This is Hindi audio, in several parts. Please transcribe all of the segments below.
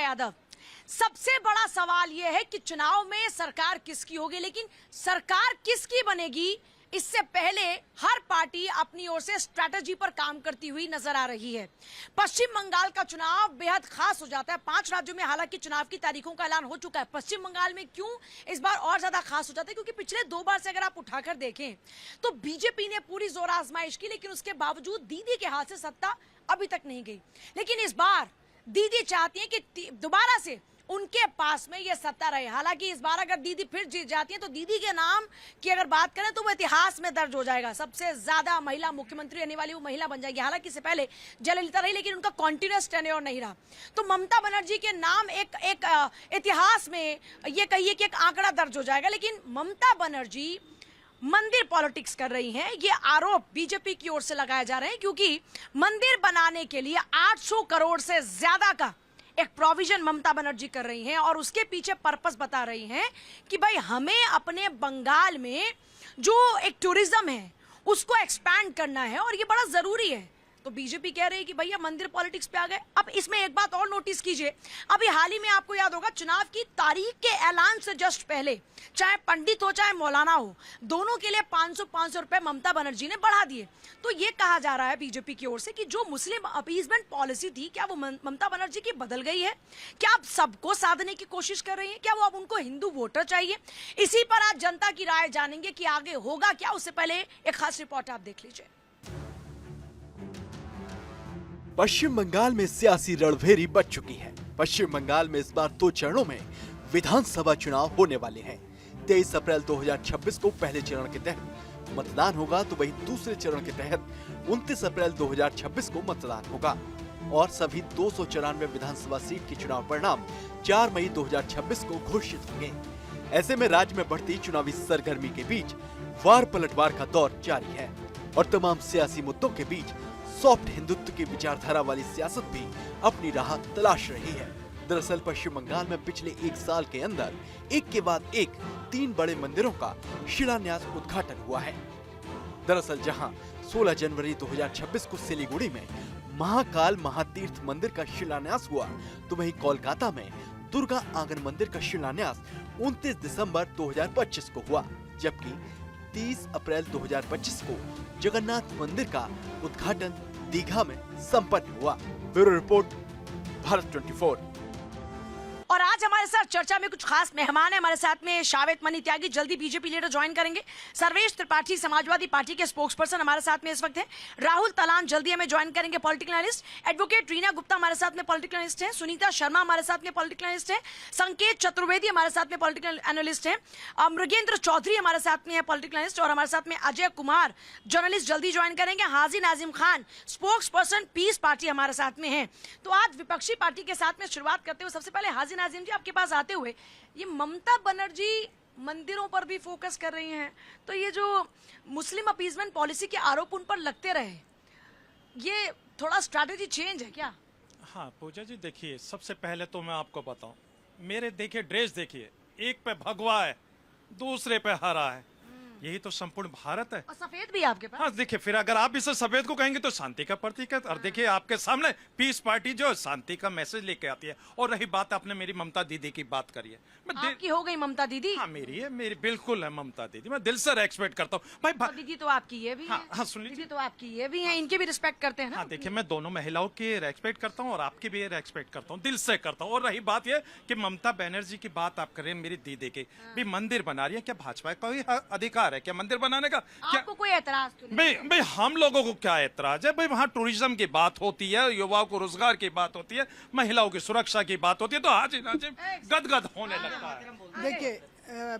यादव, सबसे बड़ा सवाल यह है कि चुनाव में सरकार किसकी होगी, लेकिन सरकार किसकी बनेगी इससे पहले हर पार्टी अपनी ओर से स्ट्रैटेजी पर काम करती हुई नजर आ रही है। पश्चिम बंगाल का चुनाव बेहद खास हो जाता है। 5 राज्यों में हालांकि चुनाव की तारीखों का ऐलान हो चुका है। पश्चिम बंगाल में क्यों इस बार और ज्यादा खास हो जाता है, क्योंकि पिछले 2 बार से अगर आप उठाकर देखें तो बीजेपी ने पूरी जोर आजमाइश की, लेकिन उसके बावजूद दीदी के हाथ से सत्ता अभी तक नहीं गई। लेकिन इस बार दीदी चाहती है कि दोबारा से उनके पास में ये सत्ता रहे। हालांकि इस बार अगर दीदी फिर जीत जाती है तो दीदी के नाम की अगर बात करें तो वो इतिहास में दर्ज हो जाएगा। सबसे ज्यादा महिला मुख्यमंत्री रहने वाली वो महिला बन जाएगी। हालांकि इससे पहले जयललिता रही, लेकिन उनका कॉन्टिन्यूअस टेन्योर नहीं रहा। तो ममता बनर्जी के नाम एक इतिहास में ये कहिए कि एक आंकड़ा दर्ज हो जाएगा। लेकिन ममता बनर्जी मंदिर पॉलिटिक्स कर रही हैं, ये आरोप बीजेपी की ओर से लगाए जा रहे हैं, क्योंकि मंदिर बनाने के लिए 800 करोड़ से ज्यादा का एक प्रोविजन ममता बनर्जी कर रही हैं और उसके पीछे पर्पस बता रही हैं कि भाई हमें अपने बंगाल में जो एक टूरिज्म है उसको एक्सपैंड करना है और ये बड़ा जरूरी है। तो बीजेपी कह रही है कि भैया मंदिर पॉलिटिक्स पे आ गए। अब इसमें एक बात और नोटिस कीजिए, अभी हाल ही में आपको याद होगा चुनाव की तारीख के ऐलान से जस्ट पहले चाहे पंडित हो चाहे मौलाना हो, दोनों के लिए 500 रुपए ममता बनर्जी ने बढ़ा दिए। तो ये कहा जा रहा है बीजेपी की ओर से कि जो मुस्लिम अपीजमेंट पॉलिसी थी, क्या वो ममता बनर्जी की बदल गई है? क्या आप सबको साधने की कोशिश कर रही है? क्या वो अब उनको हिंदू वोटर चाहिए? इसी पर आज जनता की राय जानेंगे कि आगे होगा क्या। उससे पहले एक खास रिपोर्ट आप देख लीजिए। पश्चिम बंगाल में सियासी रणभेरी बच चुकी है। पश्चिम बंगाल में इस बार 2 चरणों में विधानसभा चुनाव होने वाले हैं। 23 अप्रैल 2026 को पहले चरण के तहत मतदान होगा, तो वहीं दूसरे चरण के तहत 29 अप्रैल 2026 को मतदान होगा और सभी 294 विधानसभा सीट के चुनाव परिणाम 4 मई 2026 को घोषित होंगे। ऐसे में राज्य में बढ़ती चुनावी सरगर्मी के बीच वार पलटवार का दौर जारी है और तमाम सियासी मुद्दों के बीच सॉफ्ट हिंदुत्व की विचारधारा वाली सियासत भी अपनी राह तलाश रही है। दरअसल पश्चिम बंगाल में पिछले 1 साल के अंदर एक के बाद एक 3 बड़े मंदिरों का शिलान्यास उद्घाटन हुआ है। दरअसल जहां 16 जनवरी 2026 को सिलीगुड़ी में महाकाल महातीर्थ मंदिर का शिलान्यास हुआ, तो वहीं कोलकाता में दुर्गा आंगन मंदिर का शिलान्यास 29 दिसंबर 2025 को हुआ, जबकि 30 अप्रैल 2025 को जगन्नाथ मंदिर का उद्घाटन दीघा में संपन्न हुआ। Bureau report, Bharat 24। और आज हमारे साथ चर्चा में कुछ खास मेहमान हैं। हमारे साथ में शावेत मनी त्यागी, जल्दी बीजेपी लीडर ज्वाइन करेंगे। सर्वेश त्रिपाठी, समाजवादी पार्टी के स्पोक्स पर्सन हमारे साथ में इस वक्त हैं। राहुल तलान जल्दी हमें ज्वाइन करेंगे, political analyst. Advocate Reena Gupta हमारे साथ में पॉलिटिकल एनालिस्ट हैं। सुनीता शर्मा हमारे साथ में पॉलिटिकल एनालिस्ट हैं। संकेत चतुर्वेदी हमारे साथ में पॉलिटिकल एनालिस्ट हैं। मृगेंद्र चौधरी हमारे साथ में है पॉलिटिकल एनालिस्ट। और हमारे साथ में अजय कुमार जर्नलिस्ट जल्दी ज्वाइन करेंगे। हाजी नाजिम खान स्पोक्स पर्सन पीस पार्टी हमारे साथ में है। तो आज विपक्षी पार्टी के साथ में शुरुआत करते हुए सबसे पहले हाजी नाजिम जी आपके पास आते हुए, ये ममता बनर्जी मंदिरों पर भी फोकस कर रही हैं, तो ये जो मुस्लिम अपीजमेंट पॉलिसी के आरोप उन पर लगते रहे, ये थोड़ा स्ट्रैटेजी चेंज है क्या? हाँ पूजा जी, देखिए सबसे पहले तो मैं आपको बताऊं, मेरे देखिए ड्रेस देखिए, एक पे भगवा है, दूसरे पे हरा है, यही तो संपूर्ण भारत है। और सफेद भी है आपके पास। हाँ देखिए, फिर अगर आप इसे सफेद को कहेंगे तो शांति का प्रतीक है। और देखिए आपके सामने पीस पार्टी जो शांति का मैसेज लेके आती है। और रही बात, आपने मेरी ममता दीदी की बात करी है, आपकी हो गई ममता दीदी? हाँ मेरी है, मेरी बिल्कुल है ममता दीदी, मैं दिल से रेस्पेक्ट करता हूँ भाई। दीदी तो आपकी ये भी है। हाँ सुन लीजिए, दीदी तो आपकी ये भी है, इनके भी रिस्पेक्ट करते हैं ना? हाँ देखिए, मैं दोनों महिलाओं की रेस्पेक्ट करता हूँ और आपकी भी रेस्पेक्ट करता हूँ, दिल से करता हूँ। और रही बात ये कि ममता बनर्जी की बात आप करें, मेरी दीदी की भी मंदिर बना रही है, क्या भाजपा का कोई अधिकार है क्या मंदिर बनाने का? आपको कोई एतराज तो नहीं? भाई हम लोगों को क्या एतराज है भाई, वहाँ टूरिज्म की बात होती है, युवाओं को रोजगार की बात होती है, महिलाओं की सुरक्षा की बात होती है, तो हाजी नाजिम गदगद होने लगता है। देखिए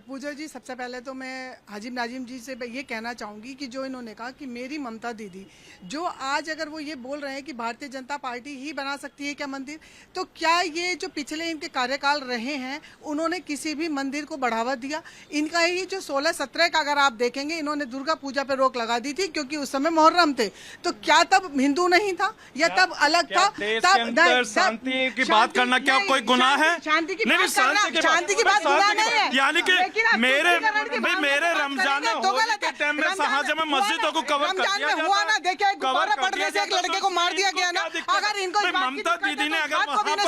पूजा जी, सबसे पहले तो मैं हाजिम नाजिम जी से ये कहना चाहूँगी कि जो इन्होंने कहा कि मेरी ममता दीदी, जो आज अगर वो ये बोल रहे हैं कि भारतीय जनता पार्टी ही बना सकती है क्या मंदिर, तो क्या ये जो पिछले इनके कार्यकाल रहे हैं उन्होंने किसी भी मंदिर को बढ़ावा दिया? इनका ही जो 16-17 का अगर आप देखेंगे, इन्होंने दुर्गा पूजा पर रोक लगा दी थी क्योंकि उस समय मुहर्रम थे। तो क्या तब हिंदू नहीं था या तब अलग था? तब शांति की बात करना क्या कोई गुनाह है? शांति की बात गुनाह नहीं है। यानी कि मेरे रमजान के टाइम में शाहजहां में मस्जिदों को कवर कर दिया हुआ ना। देखिए, गुब्बारा पड़ने से एक लड़के को मार दिया गया ना। अगर इनको ममता दीदी ने अगर वहां पर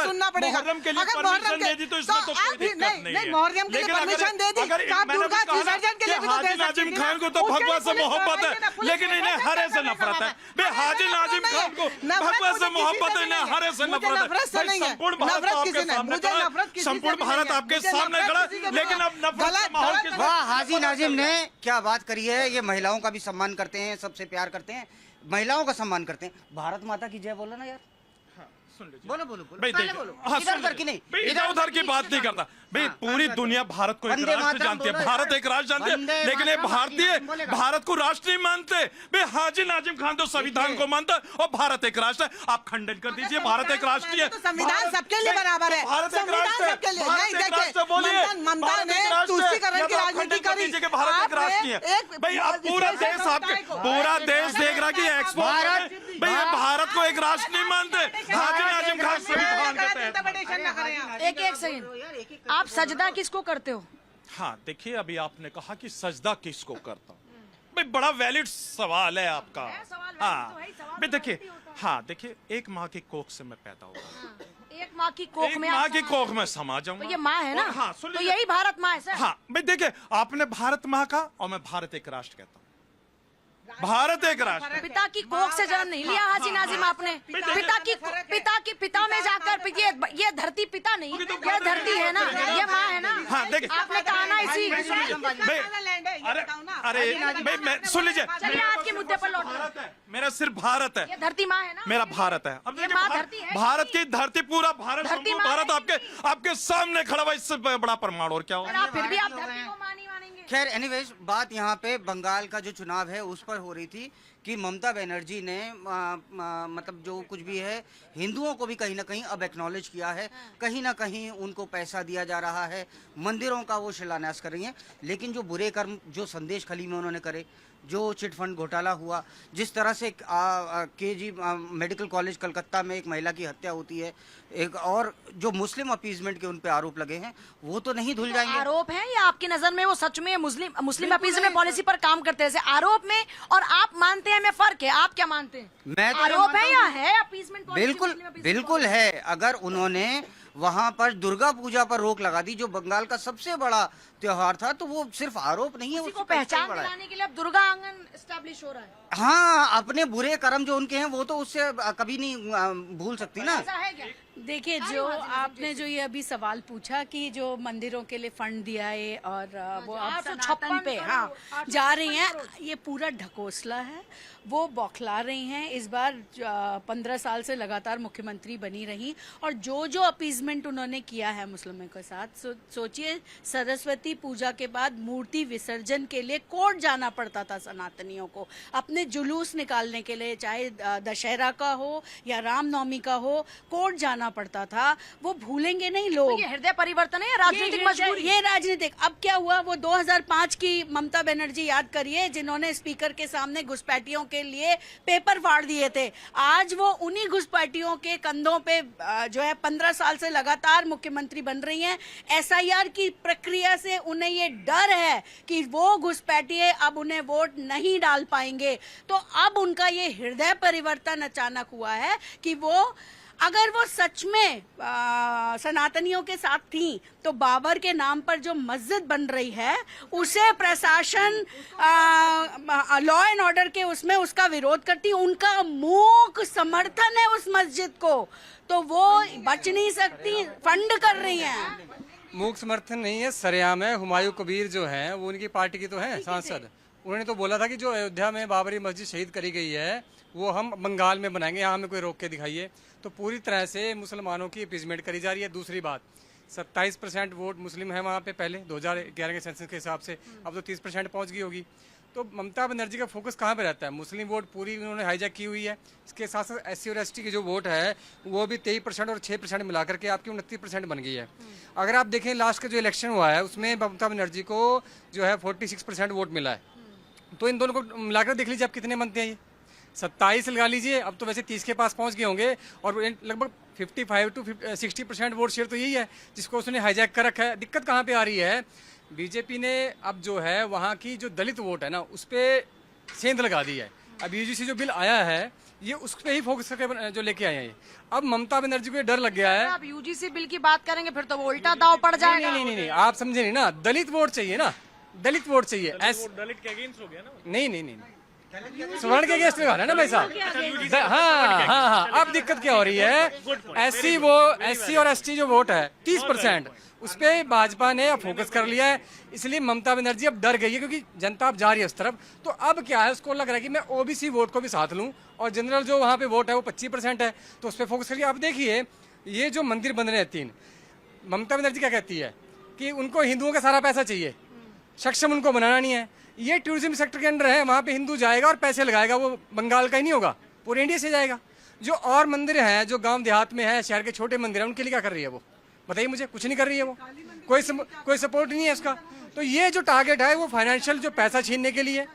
मुहर्रम के लिए परमिशन दे दी तो इसमें तो कोई दिक्कत नहीं है। मुहर्रम के लिए परमिशन दे दी, अगर तो आप मैंने दुर्गा कहा ना विसर्जन के लिए कि भी तो दे हाजी नाजिम सकती थी खान ना। को तो उसके भगवा से लिए मोहब्बत पुलिस है, लेकिन इन्हें हरे से नफरत है। भाई हाजी नाजिम खान को भगवा से मोहब्बत है, इन्हें हरे से नफरत है। भाई संपूर्ण भारत आपके सामने खड़ा, संपूर्ण भारत आपके सामने खड़ा, लेकिन अब नफरत का माहौल किस वाह, हाजी नाजिम ने क्या बात करी है। ये महिलाओं का भी सम्मान करते हैं, सबसे प्यार करते हैं, महिलाओं का सम्मान करते हैं। भारत माता की जय बोलो ना यार, बोलो बोलो बोलो, भाई पहले देखिए, बोलो, हाँ, इधर सुन उधर की नहीं, भाई इधर उधर की बात नहीं करता भाई। पूरी दुनिया भारत को एक वंदे राष्ट्र मातरम जानती है, बोलो भारत यार। एक राष्ट्र जानती है, वंदे लेकिन ये मातरम भारतीय हाजी नाजिम बोलेगा। भारत को राष्ट्र नहीं मानते भाई। हाजी नाजिम खान तो संविधान को मानता है और भारत एक राष्ट्र है। आप खंडन कर दीजिए, भारत एक राष्ट्र है। तो संविधान सबके लिए बराबर है, भारत एक संविधान राष्ट्र है, सबके लिए। भारत नहीं, एक देखिए, राष्ट्र है, बोलिए ममता भारत ने एक राष्ट्र है। तुष्टीकरण या की तो आप राजनीति खंडन कर करी। दीजिए कि भारत एक आपने राष्ट्र है। एक भाई अब पूरा विशेष देश आपके समुदाय को- पूरा देश देख रहा है कि एक्सपो भाई ये भारत को एक राष्ट्र नहीं मानते। हाजी नाजिम खान संविधान के तहत। एक सेकंड, आप सजदा किसको करते हो? हाँ देखिए, अभी आपने कहा कि सजदा किसको करता हूँ, भाई बड़ा वैलिड सवाल है आपका। सवाल valid हाँ तो है ही, सवाल भाई तो देखिए, गलती होता है। हाँ देखिए, एक माँ की कोख से मैं पैदा हुआ, एक माँ की कोख एक में माँ आप की समा- कोख में समा जाऊंगा। तो ये माँ है ना? और हाँ सुन तो लीजिए, यही भारत माँ है सर। हाँ भाई देखिए, आपने भारत माँ कहा और मैं भारत एक राष्ट्र कहता हूँ। भारत एक राष्ट्र। पिता की कोख से जन्म नहीं लिया हाजी नाजिम आपने। पिता में जाकर ये धरती पिता नहीं, ये धरती है ना, ये माँ है ना। हाँ देखिए, आपने कहा ना इसी। भाई अरे अरे भाई मैं सुन लीजिए, चलिए आज के मुद्दे पर लौट। भारत है मेरा, सिर्फ भारत है ये धरती माँ है ना। मेरा, भारत है। अब ये देखिए, माँ धरती है। भारत की धरती, पूरा भारत, धरती संपूर्ण माँ भारत है। आपके सामने खड़ा हुआ, इससे बड़ा प्रमाण और क्या और होगा। आप फिर भी आप धरती को माँ नहीं मानेंगे। खैर एनीवेज, बात यहाँ पे बंगाल का जो चुनाव है उस पर हो रही थी कि ममता बनर्जी ने मतलब जो कुछ भी है हिंदुओं को भी कहीं ना कहीं अब एक्नॉलेज किया है, कहीं ना कहीं उनको पैसा दिया जा रहा है, मंदिरों का वो शिलान्यास कर रही हैं। लेकिन जो बुरे कर्म जो संदेश खली में उन्होंने करे, जो चिटफंड घोटाला हुआ, जिस तरह से केजी मेडिकल कॉलेज कलकत्ता में एक महिला की हत्या होती है, एक और जो मुस्लिम अपीजमेंट के उन पे आरोप लगे हैं, वो तो नहीं धुल जाएंगे। आरोप है या आपकी नजर में वो सच में मुस्लिम अपीजमेंट पॉलिसी पर काम करते हैं? आरोप में और आप मानते हैं में फर्क है। आप क्या मानते हैं? मैं तो ये आरोप है मानता या हूँ- है अपीजमेंट पॉलिसी? बिल्कुल मुस्लिम appeasement बिल्कुल है। अगर उन्होंने वहां पर दुर्गा पूजा पर रोक लगा दी, जो बंगाल का सबसे बड़ा त्योहार था, तो वो सिर्फ आरोप नहीं है, policy को उससे कहीं पहचान बड़ा है। दिलाने के लिए अब दुर्गा आंगन एस्टेब्लिश हो रहा है। हाँ, अपने बुरे कर्म जो उनके हैं वो तो उससे कभी नहीं भूल सकती ना। ऐसा है क्या? देखिए, जो आपने जो ये अभी सवाल पूछा कि जो मंदिरों के लिए फंड दिया है और वो अब 856 सनातन पे करोड़, हाँ 856 जा रही हैं, ये पूरा ढकोसला है। वो बौखला रही हैं। इस बार 15 साल से लगातार मुख्यमंत्री बनी रही और जो अपीजमेंट उन्होंने किया है मुस्लिमों के साथ, सोचिए सरस्वती पूजा के बाद मूर्ति विसर्जन के लिए कोर्ट जाना पड़ता था सनातनियों को, अपने जुलूस निकालने के लिए, चाहे दशहरा का हो या रामनवमी का हो, कोर्ट जाना पड़ता था। वो भूलेंगे नहीं लोग। ये हृदय परिवर्तन है या राजनीतिक मजबूरी? ये राजनीतिक। अब क्या हुआ, वो 2005 की ममता बनर्जी याद करिए, जिन्होंने स्पीकर के सामने घुसपैठियों के लिए पेपर फाड़ दिए थे। आज वो उन्हीं घुसपैठियों के कंधों पे जो है 15 साल से लगातार मुख्यमंत्री बन रही हैं। एसआईआर की प्रक्रिया से उन्हें ये डर है कि वो घुसपैठिए अब उन्हें वोट नहीं डाल पाएंगे। तो अब उनका ये हृदय परिवर्तन अचानक हुआ है कि वो अगर वो सच में सनातनियों के साथ थी तो बाबर के नाम पर जो मस्जिद बन रही है उसे प्रशासन लॉ एंड ऑर्डर के उसमें उसका विरोध करती, उनका मूक समर्थन है उस मस्जिद को, तो वो बच नहीं सकती, फंड कर रही हैं। मूक समर्थन नहीं है, सरेआम है। हुमायूं कबीर जो है वो उनकी पार्टी की तो है सांसद। उन्होंने तो बोला था कि जो अयोध्या में बाबरी मस्जिद शहीद करी गई है वो हम बंगाल में बनाएंगे, यहाँ हमें कोई रोक के दिखाइए। तो पूरी तरह से मुसलमानों की अपीजमेंट करी जा रही है। दूसरी बात, 27% वोट मुस्लिम है वहाँ पे पहले 2011 के सेंसस के हिसाब से, अब तो 30% पहुँच गई होगी। तो ममता बनर्जी का फोकस कहाँ पे रहता है? मुस्लिम वोट पूरी उन्होंने हाईजैक की हुई है। इसके साथ साथ SC और ST की जो वोट है वो भी 23% और 6% मिला करके आपकी 29% बन गई है। अगर आप देखें लास्ट का जो इलेक्शन हुआ है उसमें ममता बनर्जी को जो है 46% वोट मिला है। तो इन दोनों को मिलाकर देख लीजिए आप कितने बनते हैं। ये 27 लगा लीजिए, अब तो वैसे 30 के पास पहुंच गए होंगे। और लगभग 55 to 60% वोट शेयर तो यही है जिसको उसने हाईजैक कर रखा है। दिक्कत कहाँ पे आ रही है? बीजेपी ने अब जो है वहाँ की जो दलित वोट है ना उस पर सेंध लगा दी है। अब UGC जो बिल आया है ये उस पे ही फोकस करके जो लेके आए हैं ये। अब ममता बनर्जी को ये डर लग गया है। आप यूजीसी बिल की बात करेंगे फिर तो वो उल्टा दाव पड़ जाएगा। नहीं, आप समझे नहीं ना, दलित वोट चाहिए ना, दलित वोट चाहिए। दलित के अगेंस्ट हो गया ना। नहीं, स्वर्ण के अगेंस्ट लगा रहा है ना भाई साहब। हाँ, अब दिक्कत क्या हो रही है, एससी और एसटी जो वोट है 30%, उस पे भाजपा ने फोकस कर लिया है, इसलिए ममता बनर्जी अब डर गई है, क्योंकि जनता अब जा रही है उस तरफ। तो अब क्या है, उसको लग रहा है कि मैं ओबीसी वोट को भी साथ लूं, और जनरल जो वहाँ पे वोट है वो 25% है, तो उस पर फोकस करिए। अब देखिए ये जो मंदिर बन रहे हैं 3, ममता बनर्जी क्या कहती है कि उनको हिंदुओं का सारा पैसा चाहिए, सक्षम उनको बनाना नहीं है। ये टूरिज्म सेक्टर के अंडर है, वहाँ पे हिंदू जाएगा और पैसे लगाएगा, वो बंगाल का ही नहीं होगा, पूरे इंडिया से जाएगा। जो और मंदिर हैं जो गांव देहात में है, शहर के छोटे मंदिर हैं, उनके लिए क्या कर रही है वो, बताइए मुझे। कुछ नहीं कर रही है वो, कोई सपोर्ट नहीं है उसका। तो ये जो टारगेट है वो फाइनेंशियल जो पैसा छीनने के लिए,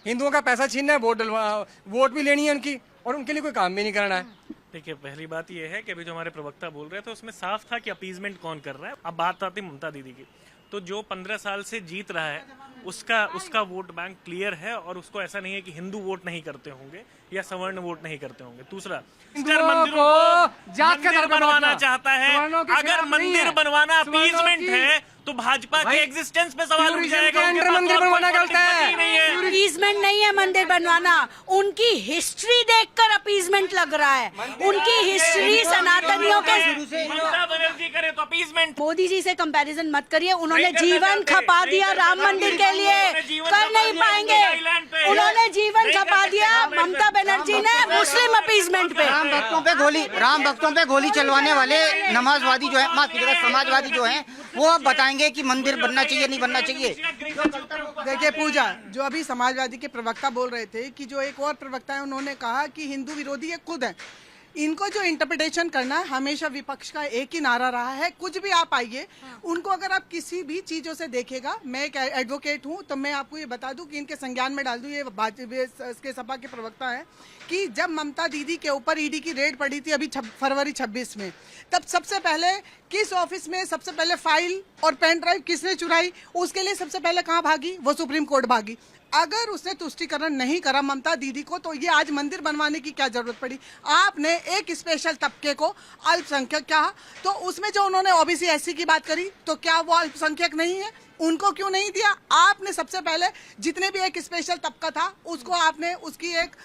हिंदुओं का पैसा छीनना है, वोट भी लेनी है उनकी, और उनके लिए कोई काम भी नहीं करना है। देखिए, पहली बात यह है कि अभी जो हमारे प्रवक्ता बोल रहे थे उसमें साफ था कि अपीजमेंट कौन कर रहा है। अब बात आती ममता दीदी की, तो जो 15 साल से जीत रहा है उसका वोट बैंक क्लियर है, और उसको ऐसा नहीं है कि हिंदू वोट नहीं करते होंगे या सवर्ण वोट नहीं करते होंगे। दूसरा, मंदिरों को जात का मंदिर बनवाना चाहता है, सवर्णों के अगर खिलाफ नहीं मंदिर है। बनवाना सवर्णों अपीजमेंट की- है तो भाजपा के एग्जिस्टेंस पे सवाल उठ टूरिज्म जाएगा। के उनके अंडर पास मंदिर और कोई बनवाना गलत पॉलिटिक्स है। ही नहीं है। अपीजमेंट नहीं है मंदिर बनवाना, उनकी हिस्ट्री देखकर अपीजमेंट लग रहा है। उनकी हिस्ट्री सनातनियों के। ममता बनर्जी करे तो अपीजमेंट। मोदी जी से कंपैरिजन मत करिए, उन्होंने जीवन खपा दिया राम मंदिर के लिए, कर नहीं पाएंगे। उन्होंने जीवन खपा दिया, ममता बनर्जी ने मुस्लिम अपीजमेंट पे। राम भक्तों पे गोली चलवाने वाले नमाजवादी जो है, माफ कीजिएगा, समाजवादी जो हैं, वो अब बताएंगे कि मंदिर बनना चाहिए नहीं बनना चाहिए। देखिए पूजा, जो अभी समाजवादी के प्रवक्ता बोल रहे थे कि जो एक और प्रवक्ता है उन्होंने कहा कि हिंदू विरोधी ये खुद है। इनको जो इंटरप्रिटेशन करना है, हमेशा विपक्ष का एक ही नारा रहा है, कुछ भी आप आइए, उनको अगर आप किसी भी चीजों से देखेगा, मैं एक एडवोकेट हूं तो मैं आपको ये बता दूं कि इनके संज्ञान में डाल दूं, ये इसके सपा के प्रवक्ता है, कि जब ममता दीदी के ऊपर ईडी की रेड पड़ी थी अभी फरवरी 26 में, तब सबसे पहले किस ऑफिस में सबसे पहले फाइल और पेन ड्राइव किसने चुराई, उसके लिए सबसे पहले कहाँ भागी, वो सुप्रीम कोर्ट भागी। अगर उसने तुष्टिकरण नहीं करा ममता दीदी को, तो ये आज मंदिर बनवाने की क्या जरूरत पड़ी। आपने एक स्पेशल तबके को अल्पसंख्यक कहा, तो उसमें जो उन्होंने ओबीसी एससी की बात करी, तो क्या वो अल्पसंख्यक नहीं है, उनको क्यों नहीं दिया। आपने सबसे पहले जितने भी एक स्पेशल तबका था उसको आपने उसकी एक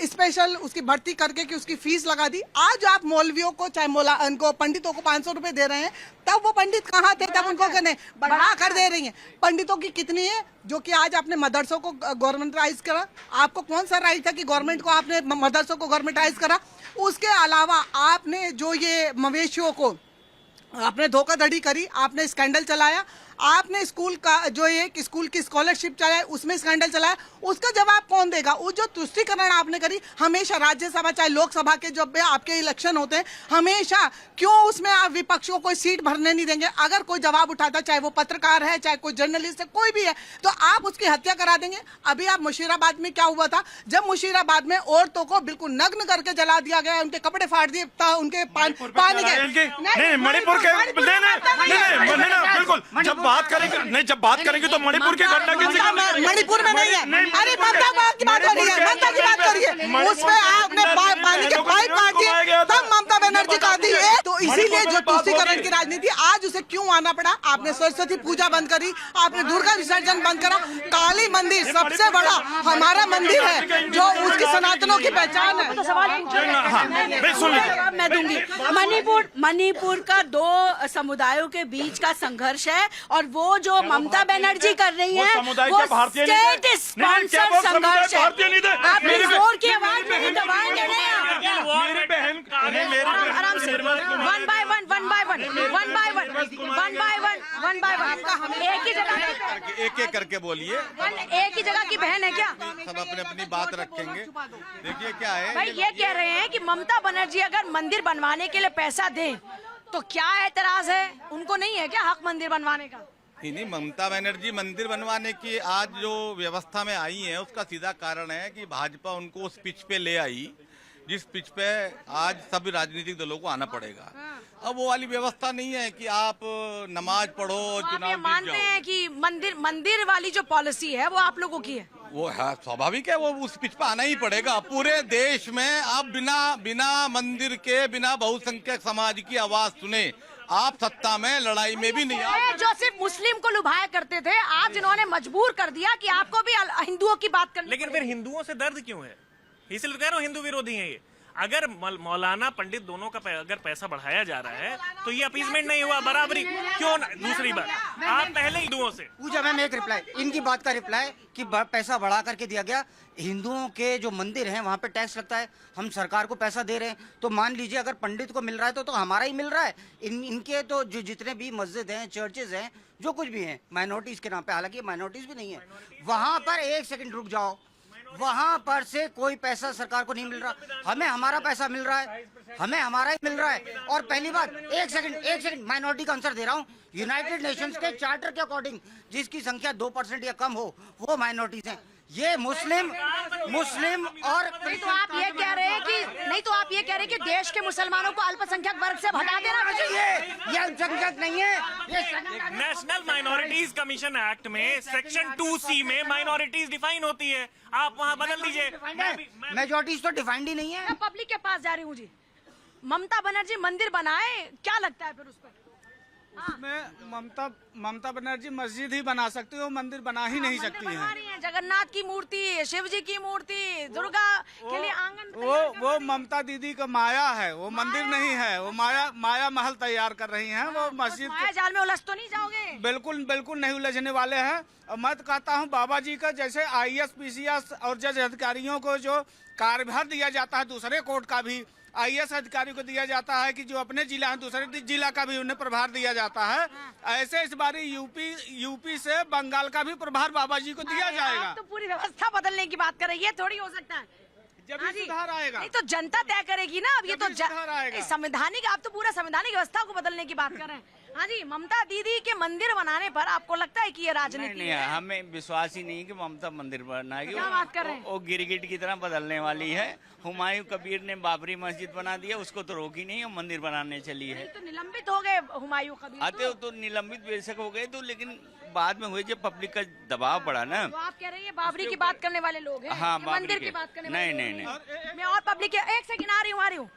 स्पेशल उसकी भर्ती करके कि उसकी फीस लगा दी। आज आप मौलवियों को चाहे उनको पंडितों को 500 रुपए दे रहे हैं, तब वो पंडित कहाँ थे, तब उनको कहने बढ़ा कर दे रही हैं। पंडितों की कितनी है जो कि आज आपने मदरसों को गवर्नमेंटाइज करा, आपको कौन सा राइट था कि गवर्नमेंट को आपने मदरसों को गवर्नमेंटाइज करा। उसके अलावा आपने जो ये मवेशियों को आपने धोखाधड़ी करी, आपने स्कैंडल चलाया, आपने स्कूल का जो एक स्कूल की स्कॉलरशिप चलाए उसमें स्कैंडल चलाया, उसका जवाब कौन देगा। वो जो तुष्टिकरण आपने करी, हमेशा राज्यसभा चाहे लोकसभा के जब आपके इलेक्शन होते हैं, हमेशा क्यों उसमें आप विपक्षियों को सीट भरने नहीं देंगे। अगर कोई जवाब उठाता, चाहे वो पत्रकार है चाहे कोई जर्नलिस्ट है, कोई भी है, तो आप उसकी हत्या करा देंगे। अभी आप मुशीराबाद में क्या हुआ था, जब मुशीराबाद में औरतों को बिल्कुल नग्न करके जला दिया गया, उनके कपड़े फाड़ दिए, उनके पानी नहीं, मणिपुर के बिल्कुल जब बात करेंगे तो मणिपुर की घटना की मणिपुर में नहीं है। अरे ममता की बात हो रही है, ममता की बात करिए, उसमें आपने पानी के पाइप काट दिए, तब ममता बनर्जी का दी है। तो इसीलिए जो तुष्टिकरण की राजनीति, आज उसे क्यों आना पड़ा। आपने सरस्वती पूजा बंद करी, आपने दुर्गा विसर्जन बंद करा। काली मंदिर सबसे बड़ा हमारा मंदिर है, जो उसकी सनातनों की पहचान है। मैं दूंगी। मणिपुर का 2 समुदायों के बीच का संघर्ष है, और वो जो ममता बनर्जी कर रही है वो स्टेट स्पॉन्सर्ड संघर्ष है। आप जोर की आवाज में दबाएंगे नहीं। मेरी बहन आराम से, वन बाय वन एक ही जगह, एक करके बोलिए। एक ही जगह की बहन है क्या। सब अपने अपनी बात रखेंगे। देखिए क्या है भाई, ये कह रहे हैं कि ममता बनर्जी अगर मंदिर बनवाने के लिए पैसा दें तो क्या एतराज है, उनको नहीं है क्या हक मंदिर बनवाने का। नहीं, ममता बनर्जी मंदिर बनवाने की आज जो व्यवस्था में आई है उसका सीधा कारण है कि भाजपा उनको उस पिच पे ले आई जिस पिच पे आज सभी राजनीतिक दलों को आना पड़ेगा। अब वो वाली व्यवस्था नहीं है कि आप नमाज पढ़ो और आप ये चुनाव जीत मानते जाओ। हैं कि मंदिर वाली जो पॉलिसी है वो आप लोगों की है। वो है स्वाभाविक है, वो उस पिच पे आना ही पड़ेगा। पूरे देश में अब बिना मंदिर के, बिना बहुसंख्यक समाज की आवाज सुने आप सत्ता में, लड़ाई में भी नहीं आ। जो सिर्फ मुस्लिम को लुभाया करते थे, आज इन्होंने मजबूर कर दिया कि आपको भी हिंदुओं की बात करनी। लेकिन फिर हिंदुओं से दर्द क्यों है? इसलिए कह रहा हूँ हिंदू विरोधी है ये। अगर मौलाना पंडित दोनों का अगर पैसा बढ़ाया जा रहा है तो ये अपीजमेंट नहीं हुआ, बराबरी क्यों? दूसरी बात, आप पहले हिंदुओं से पूजा मैम एक रिप्लाई, इनकी बात का रिप्लाई कि पैसा बढ़ा करके दिया गया। हिंदुओं के जो मंदिर हैं वहाँ पे टैक्स लगता है, हम सरकार को पैसा दे रहे हैं, तो मान लीजिए अगर पंडित को मिल रहा है तो हमारा ही मिल रहा है। इनके तो जो जितने भी मस्जिद हैं, चर्चेज हैं, जो कुछ भी हैं माइनॉरिटीज के नाम पे, हालांकि माइनॉरिटीज भी नहीं है, वहाँ पर एक सेकंड रुक जाओ, वहां पर से कोई पैसा सरकार को नहीं मिल रहा, हमें हमारा पैसा मिल रहा है, हमें हमारा ही मिल रहा है। और पहली बात, एक सेकंड माइनॉरिटी का आंसर दे रहा हूँ, यूनाइटेड नेशंस के चार्टर के अकॉर्डिंग जिसकी संख्या 2% या कम हो वो माइनॉरिटीज हैं। ये मुस्लिम और नहीं तो आप ये कह रहे हैं कि देश के मुसलमानों को अल्पसंख्यक वर्ग से हटा देना चाहिए। ये अल्पसंख्यक नहीं है, ये नेशनल माइनॉरिटीज कमीशन एक्ट में सेक्शन 2C में माइनॉरिटीज डिफाइन होती है, आप वहाँ बदल दीजिए। मेजॉरिटीज तो डिफाइंड ही नहीं है। मैं पब्लिक के पास जा रही हूँ जी। ममता बनर्जी मंदिर बनाए, क्या लगता है फिर उस पर? उसमें ममता बनर्जी मस्जिद ही बना सकती है, वो मंदिर बना ही नहीं सकती है। जगन्नाथ की मूर्ति, शिव जी की मूर्ति, दुर्गा के लिए आंगन वो ममता दीदी का माया है, वो मंदिर नहीं है, वो माया महल तैयार कर रही हैं, वो मस्जिद। माया जाल में उलझ तो नहीं जाओगे? बिल्कुल नहीं उलझने वाले हैं। और मैं तो कहता हूँ बाबा जी का जैसे IAS PCS और जज अधिकारियों को जो कार्यभार दिया जाता है दूसरे कोर्ट का भी IAS अधिकारी को दिया जाता है कि जो अपने जिला है दूसरे जिला का भी उन्हें प्रभार दिया जाता है, ऐसे इस बार यूपी से बंगाल का भी प्रभार बाबा जी को दिया जाएगा। आप तो पूरी व्यवस्था बदलने की बात कर रहे हैं, ये थोड़ी हो सकता है। जब भी सुधार आएगा नहीं तो जनता तय करेगी ना। अब ये तो आएगा। संवैधानिक, आप तो पूरा संवैधानिक व्यवस्था को बदलने की बात कर रहे हैं। हाँ जी, ममता दीदी के मंदिर बनाने पर आपको लगता है कि ये राजनीति नहीं, हमें विश्वास ही नहीं है कि ममता मंदिर बनाएगी। क्या बात कर रहे हैं? वो गिरगिट की तरह बदलने वाली है। हुमायूं कबीर ने बाबरी मस्जिद बना दिया, उसको तो रोकी नहीं, वो मंदिर बनाने चली है। तो निलंबित हो गए हुमायूं कबीर आते तो निलंबित बेशक हो गए तो, लेकिन बाद में हुए जब पब्लिक का दबाव बढ़ा ना। तो आप कह रहे हैं बाबरी की बात करने वाले लोग हैं? हाँ, मंदिर की बात करने वाले? नहीं। मैं और पब्लिक, एक सेकंड आ रही हूँ।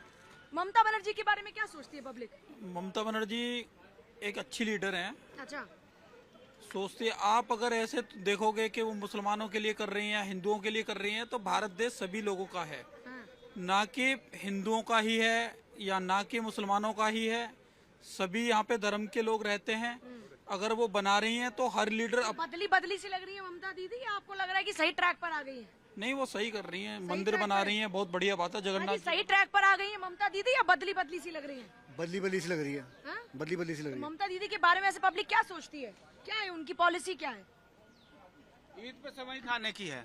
ममता बनर्जी के बारे में क्या सोचती है पब्लिक? ममता बनर्जी एक अच्छी लीडर हैं। अच्छा, सोचते आप अगर ऐसे देखोगे कि वो मुसलमानों के लिए कर रही हैं, हिंदुओं के लिए कर रही हैं, तो भारत देश सभी लोगों का है, ना कि हिंदुओं का ही है या ना कि मुसलमानों का ही है। सभी यहाँ पे धर्म के लोग रहते हैं। अगर वो बना रही हैं तो हर लीडर बदली सी लग रही है ममता दीदी, या आपको लग रहा है कि सही ट्रैक पर आ गई है? नहीं, वो सही कर रही हैं, मंदिर बना रही हैं, बहुत बढ़िया बात है। जगन्नाथ सही ट्रैक पर आ गई है ममता दीदी, या बदली सी लग रही है? बदली सी लग रही है। बदली सी लग रही है। ममता दीदी के बारे में ऐसे पब्लिक क्या सोचती है? क्या है उनकी पॉलिसी, क्या है? ईद पे सेवई खाने की है,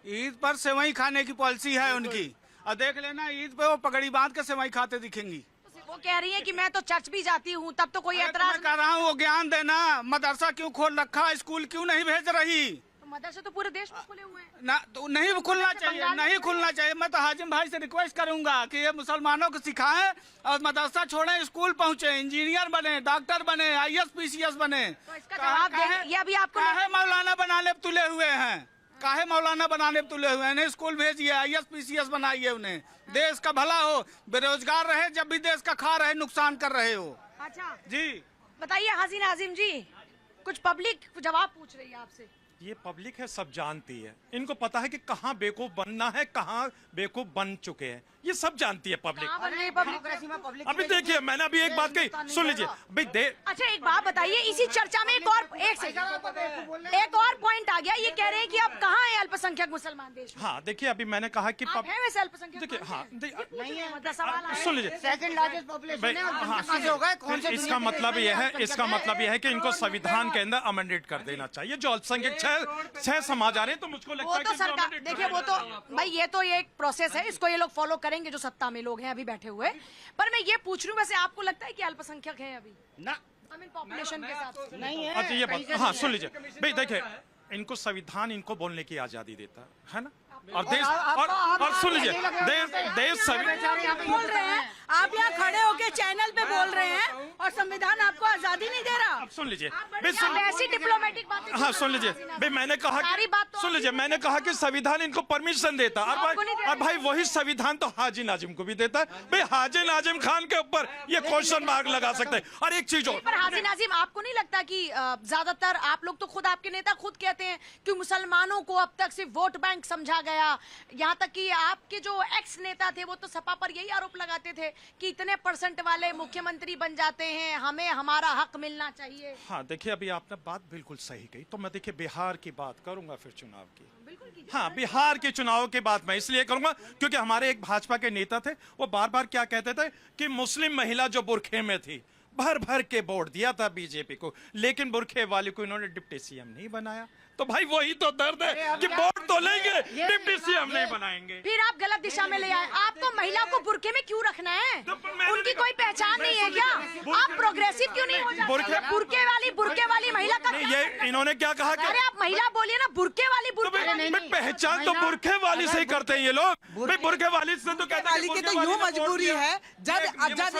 ईद पर सेवई खाने की पॉलिसी है उनकी। और देख लेना ईद पे वो पगड़ी बांध के सेवई खाते दिखेंगी। वो कह रही है कि मैं तो चर्च भी जाती हूँ, तब तो कोई एतराज कर रहा हूँ। वो ज्ञान देना, मदरसा क्यों खोल रखा, स्कूल क्यों नहीं भेज रही? मदरसे तो पूरे देश में खुले हुए हैं ना, तो नहीं खुलना चाहिए, नहीं खुलना चाहिए। मैं तो हाजिम भाई से रिक्वेस्ट करूंगा कि ये मुसलमानों को सिखाएं और मदरसा छोड़ें, स्कूल पहुंचे, इंजीनियर बने, डॉक्टर बने, IAS PCS बने। तो इसका जवाब ये अभी आपको काहे मौलाना बनाने तुले हुए हैं, काहे मौलाना बनाने तुले हुए हैं? स्कूल भेजिए, IAS PCS बनाइए उन्हें। देश का भला हो, बेरोजगार रहे, जब भी देश का खा रहे नुकसान कर रहे हो। अच्छा जी बताइए हसीना आजिम जी, कुछ पब्लिक जवाब पूछ रही है आपसे। ये पब्लिक है, सब जानती है, इनको पता है कि कहाँ बेवकूफ बनना है, कहाँ बेवकूफ बन चुके हैं, ये सब जानती है पब्लिक। अभी देखिए, मैंने अभी एक बात कही, सुन लीजिए भाई। अच्छा एक बात बताइए, इसी चर्चा में एक और पॉइंट आ गया, ये कह रहे हैं कि अब कहाँ है अल्पसंख्यक मुसलमान देश में? हाँ देखिए, अभी मैंने कहा कि वैसे अल्पसंख्यक देखिए, हाँ सुन लीजिए, सेकंड लार्जेस्ट पॉपुलेशन है। इसका मतलब यह है कि इनको संविधान के अंदर अमेंडेड कर देना चाहिए। जो अल्पसंख्यक 6 समाज आ रहे हैं, तो मुझको लगता है कि सरकार, देखिए वो तो भाई ये तो ये एक प्रोसेस है, इसको ये लोग फॉलो करेंगे जो सत्ता में लोग हैं अभी बैठे हुए। पर मैं ये पूछ रही हूँ, वैसे आपको लगता है कि अल्पसंख्यक है अभी ना पॉपुलेशन के साथ? नहीं है। अच्छा ये बात, हाँ सुन लीजिए भाई, देखिए इनको संविधान इनको बोलने की आजादी देता है ना, और देश और सुन लीजिए, देश बोल रहे हैं, आप यहाँ खड़े होके चैनल पे बोल रहे हैं और संविधान आपको आजादी नहीं दे रहा। अब सुन लीजिए आप ऐसी डिप्लोमेटिक बातें हाँ सुन लीजिए भाई, मैंने कहा सारी बात तो सुन लीजिए, मैंने कहा कि संविधान इनको परमिशन देता, और भाई वही संविधान तो हाजी नाजिम को भी देता है। भाई हाजी नाजिम खान के ऊपर ये क्वेश्चन मार्क लगा सकते हैं। और एक चीज और, पर हाजी नाजिम, आपको नहीं लगता कि ज्यादातर आप लोग तो खुद, आपके नेता खुद कहते हैं कि मुसलमानों को अब तक सिर्फ वोट बैंक समझा गया, यहाँ तक कि आपके जो एक्स नेता थे वो तो सपा पर यही आरोप लगाते थे कि इतने % वाले मुख्यमंत्री बन जाते हैं, हमें हमारा हक मिलना चाहिए। हाँ देखिए, अभी आपने बात बिल्कुल सही कही। तो मैं देखिए बिहार की बात करूंगा फिर चुनाव की। हाँ, बिहार के चुनाव की बात मैं इसलिए करूंगा क्योंकि हमारे एक भाजपा के नेता थे, वो बार बार क्या कहते थे कि मुस्लिम महिला जो बुरखे में थी, भर भर के वोट दिया था बीजेपी को, लेकिन बुरखे वाले को इन्होंने डिप्टी सीएम नहीं बनाया। तो भाई वही तो दर्द है कि वोट तो लेंगे, डिप्टी सीएम नहीं बनाएंगे। फिर आप गलत दिशा में ले आए। आपको महिला को बुरके में क्यों रखना है? उनकी कोई पहचान नहीं है क्या? आप प्रोग्रेसिव क्यों नहीं हो जाते? बुरके वाली महिला का ये इन्होंने क्या कहा कि अरे आप महिला बोलिए ना, बुरके वाली पहचान तो बुरखे वाली से ही करते हैं ये लोग। भाई बुरखे वाली से तो कहते हैं की तो यूँ मजबूरी है, जब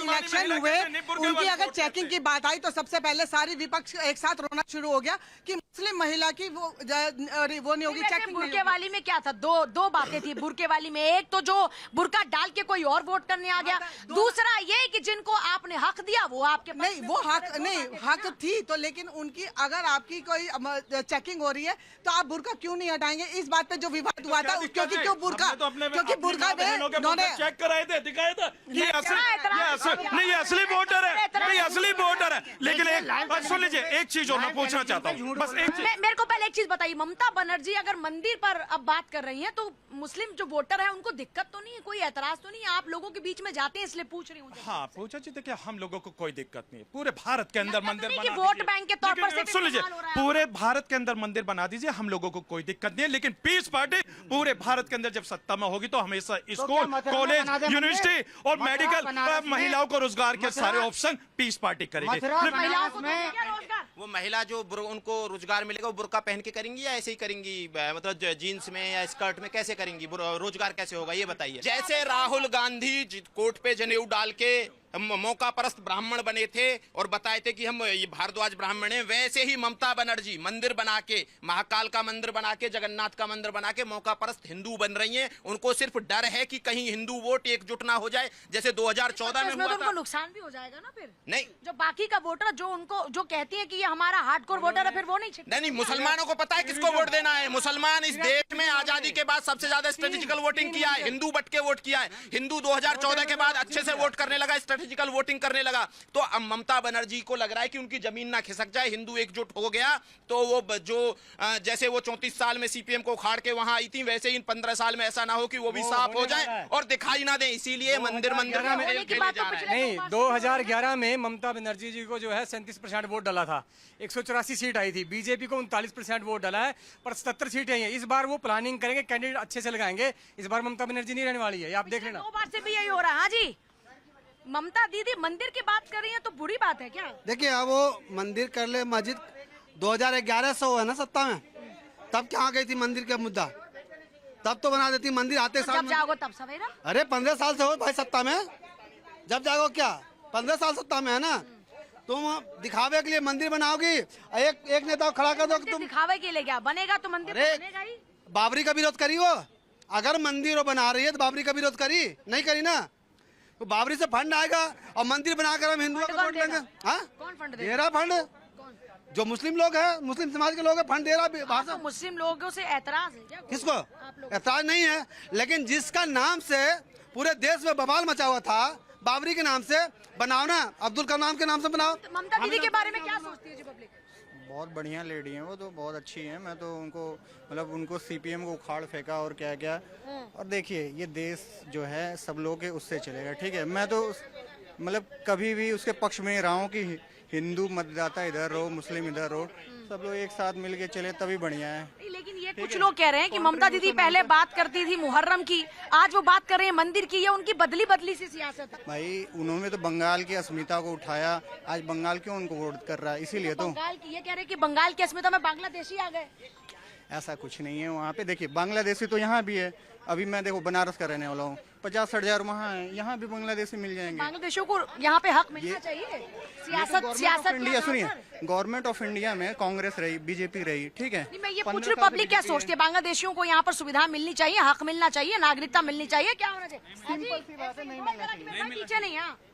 इलेक्शन हुए उनकी अगर चेकिंग की बात आई तो सबसे पहले सारी विपक्ष एक साथ रोना शुरू हो गया कि मुस्लिम महिला की वो नहीं होगी चेकिंग। बुरके वाली में क्या था? दो बातें थी बुरके वाली में। एक तो जो बुरका डाल के कोई और वोट करने आ गया, दूसरा ये कि जिनको आपने हक दिया वो आपके नहीं, वो हक नहीं, हक थी तो, लेकिन उनकी अगर आपकी कोई चेकिंग हो रही है तो आप बुरका क्यों नहीं हटाएंगे? इस बात पे जो विवाद हुआ था, क्योंकि क्यों बुरका, क्योंकि बुरका उन्होंने चेक कराए थे, दिखाए थे ये असली वोटर है, नहीं असली वोटर है। लेकिन सुन लीजिए, एक चीज और मैं पूछना चाहता हूँ, बस एक चीज। मेरे को पहले एक चीज बताइए, ममता बनर्जी अगर मंदिर पर अब बात कर रही हैं तो मुस्लिम जो वोटर है उनको दिक्कत तो नहीं है, कोई एतराज तो नहीं है? आप लोगों के बीच में जाते हैं इसलिए पूछ रही हूँ। हाँ पूछा जी, देखिए हम लोगों को कोई दिक्कत नहीं है, पूरे भारत के अंदर मंदिर बना वोट बैंक के तौर पर सुन लीजिए, पूरे भारत के अंदर मंदिर बना दीजिए, हम लोगों को कोई दिक्कत नहीं है। लेकिन पीस पार्टी पूरे भारत के अंदर जब सत्ता में होगी तो हमेशा स्कूल, कॉलेज, यूनिवर्सिटी और मेडिकल, महिलाओं को रोजगार के सारे ऑप्शन पीस पार्टी करेगी। वो महिला जो उनको रोजगार मिलेगा वो बुर्का पहन के करेंगी या ऐसे ही करेंगी, मतलब जीन्स में या स्कर्ट में कैसे करेंगी? रोजगार कैसे होगा ये बताइए। जैसे राहुल गांधी कोर्ट पे जनेऊ डाल के मौका परस्त ब्राह्मण बने थे और बताए थे कि हम ये भारद्वाज ब्राह्मण हैं, वैसे ही ममता बनर्जी मंदिर बना के, महाकाल का मंदिर बना के, जगन्नाथ का मंदिर बना के मौका परस्त हिंदू बन रही हैं। उनको सिर्फ डर है कि कहीं हिंदू वोट एकजुट ना हो जाए, जैसे 2014 में हुआ था। उनको नुकसान भी हो जाएगा ना फिर। नहीं, जो बाकी का वोटर जो उनको जो कहती है कि ये हमारा हार्डकोर वोटर है, फिर वो नहीं, मुसलमानों को पता है किसको वोट देना है। मुसलमान इस देश में आजादी के बाद सबसे ज्यादा स्ट्रेटेजिकल वोटिंग किया है, हिंदू बट के वोट किया है। हिंदू 2014 के बाद अच्छे से वोट करने लगा, स्ट्रेटेजिकल वोटिंग करने लगा। तो अब ममता बनर्जी को लग रहा है कि उनकी जमीन ना खिसक जाए, हिंदू एकजुट हो गया तो वो जो जैसे वो 34 साल में सीपीएम को उखाड़ के वहां आई थी, वैसे ही इन 15 साल में ऐसा ना हो कि वो भी साफ हो जाए और दिखाई ना दे, इसीलिए मंदिर में नहीं। 2011 में ममता बनर्जी जी को जो है 37% वोट डाला था, 184 सीट आई थी। बीजेपी को 39% वोट डाला है, पर 77 सीटें हैं। इस बार वो प्लानिंग करेंगे, कैंडिडेट अच्छे से लगाएंगे। इस बार ममता बनर्जी नहीं रहने वाली है, आप देख लेना। 2 बार से भी यही हो रहा है। हाँ जी, ममता दीदी मंदिर की बात कर रही है तो बुरी बात है क्या? देखिए, अब वो मंदिर कर ले, मस्जिद 2011 से हुआ ना सत्ता में, तब कहाँ गई थी मंदिर का मुद्दा? तब तो बना देती मंदिर आते साल। जब जाओगे तब सवेरा। अरे 15 साल से हो भाई सत्ता में, जब जाओ क्या 15 साल सत्ता में है ना, तुम दिखावे के लिए मंदिर बनाओगी, एक नेता को खड़ा कर दो तुम दिखावे के लिए, क्या बनेगा तो मंदिर बनेगा ही। बाबरी का विरोध करी वो, अगर मंदिर वो बना रही है तो बाबरी का विरोध करी नहीं करी ना, तो बाबरी से फंड आएगा और मंदिर बनाकर हम हिंदुओं को वोट देंगे। हाँ, कौन फंड दे रहा? फंड जो मुस्लिम लोग हैं, मुस्लिम समाज के लोग हैं, फंड दे रहा बाहर से। मुस्लिम लोगों से ऐतराज है क्या? किसको ऐतराज नहीं है, लेकिन जिसका नाम से पूरे देश में बवाल मचा हुआ था, बाबरी के नाम से बनाओ ना, अब्दुल कलाम के नाम से बनाओ। ममता दीदी के बारे में क्या सोचती है जी पब्लिक? बहुत बढ़िया लेडी हैं वो, तो बहुत अच्छी हैं। मैं तो उनको मतलब उनको सीपीएम को उखाड़ फेंका और क्या क्या। और देखिए, ये देश जो है सब लोग के उससे चलेगा, ठीक है। मैं तो मतलब कभी भी उसके पक्ष में रहा हूँ कि हिंदू मतदाता इधर रहो, मुस्लिम इधर रहो, सब लोग एक साथ मिलके चले तभी बढ़िया है। लेकिन ये कुछ लोग कह रहे हैं कि ममता दीदी पहले बात करती थी मुहर्रम की, आज वो बात कर रहे हैं मंदिर की, ये उनकी बदली सी सियासत है। भाई उन्होंने तो बंगाल की अस्मिता को उठाया, आज बंगाल क्यों उनको वोट कर रहा है, इसीलिए तो बंगाल की ये कह रहे हैं कि बंगाल की अस्मिता में बांग्लादेशी आ गए। ऐसा कुछ नहीं है वहाँ पे। देखिए बांग्लादेशी तो यहाँ भी है, अभी मैं देखो बनारस का रहने वाला हूँ, 50-60 हजार वहाँ है, यहाँ भी बांग्लादेशी मिल जाएंगे। बांग्लादेशियों को यहाँ पे हक मिलना चाहिए। सियासत इंडिया सुनिए, गवर्नमेंट ऑफ इंडिया में कांग्रेस रही, बीजेपी रही, ठीक है। मैं ये पूछ रही हूँ, पब्लिक क्या सोचती है? बांग्लादेशियों को यहाँ पर सुविधा मिलनी चाहिए, हक मिलना चाहिए, नागरिकता मिलनी चाहिए, क्या होना चाहिए? सिंपल सी बात है, नहीं मिलना चाहिए।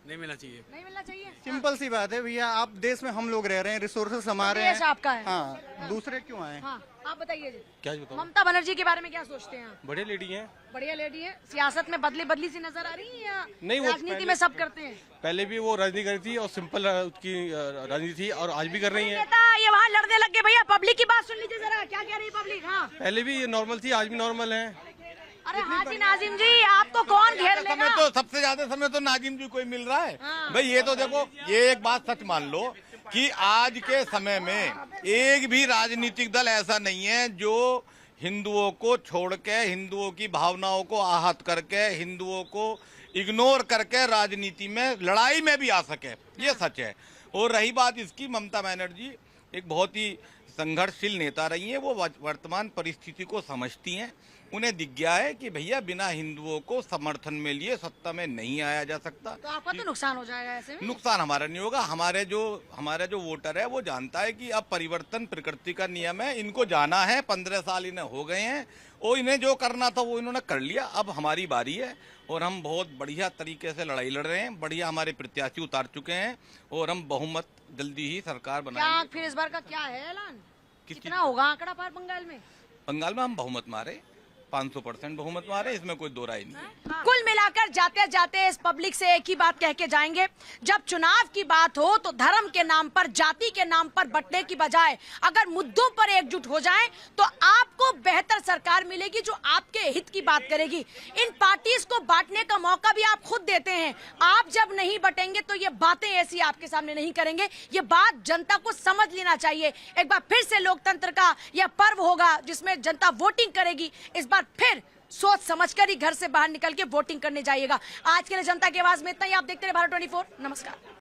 नहीं मिलना चाहिए। नहीं मिलना चाहिए। सिंपल सी बात है भैया, आप देश में हम लोग रह रहे हैं, रिसोर्सेस हमारे हैं। देश आपका है। हाँ, दूसरे क्यों आए? हाँ, आप बताइए जी। क्या बताऊं? ममता बनर्जी के बारे में क्या सोचते हैं? बढ़िया लेडी हैं। बढ़िया लेडी है। सियासत में बदली सी नजर आ रही है या नहीं, वो राजनीति में सब करते हैं? पहले भी वो राजनीति कर रही थी और सिंपल उसकी राजनीति थी और आज भी कर रही है। नेता ये वहाँ लड़ने लग गए भैया, पब्लिक की बात सुन लीजिए जरा, क्या कह रही है पब्लिक? हाँ, पहले भी ये नॉर्मल थी, आज भी नॉर्मल है। अरे हाजी नाजिम जी, आपको कौन घेर लेगा? समय तो सबसे ज्यादा समय तो नाजिम जी को ही मिल रहा है। भाई ये तो देखो, ये एक बात सच मान लो कि आज के समय में एक भी राजनीतिक दल ऐसा नहीं है जो हिंदुओं को छोड़ के, हिंदुओं की भावनाओं को आहत करके, हिंदुओं को इग्नोर करके राजनीति में, लड़ाई में भी आ सके। ये सच है। और रही बात इसकी, ममता बनर्जी एक बहुत ही संघर्षशील नेता रही हैं। वो वर्तमान परिस्थिति को समझती हैं। उन्हें दिख गया है कि भैया बिना हिंदुओं को समर्थन में लिए सत्ता में नहीं आया जा सकता। तो आपका तो नुकसान हो जाएगा ऐसे में? नुकसान हमारा नहीं होगा। हमारा जो वोटर है वो जानता है कि अब परिवर्तन प्रकृति का नियम है, इनको जाना है। 15 साल इन्हें हो गए हैं और इन्हें जो करना था वो इन्होंने कर लिया। अब हमारी बारी है और हम बहुत बढ़िया तरीके से लड़ाई लड़ रहे हैं। बढ़िया हमारे प्रत्याशी उतार चुके हैं और हम बहुमत जल्दी ही सरकार बनाएंगे। फिर इस बार का क्या है ऐलान? कितना होगा आंकड़ा पार बंगाल में? बंगाल में हम बहुमत मारे, 500% बहुमत मारे, इसमें कोई दो राय नहीं है। कुल मिलाकर जाते जाते इस पब्लिक से एक ही बात कह के जाएंगे, जब चुनाव की बात हो तो धर्म के नाम पर, जाति के नाम पर बंटने की बजाय अगर मुद्दों पर एकजुट हो जाएं तो आपको बेहतर सरकार मिलेगी जो आपके हित की बात करेगी। इन पार्टीज को बांटने का मौका भी आप खुद देते हैं। आप जब नहीं बटेंगे तो ये बातें ऐसी आपके सामने नहीं करेंगे। ये बात जनता को समझ लेना चाहिए। एक बार फिर से लोकतंत्र का यह पर्व होगा जिसमें जनता वोटिंग करेगी। इस बार फिर सोच समझकर ही घर से बाहर निकल के वोटिंग करने जाइएगा। आज के लिए जनता की आवाज में इतना ही। आप देखते रहे भारत 24। नमस्कार।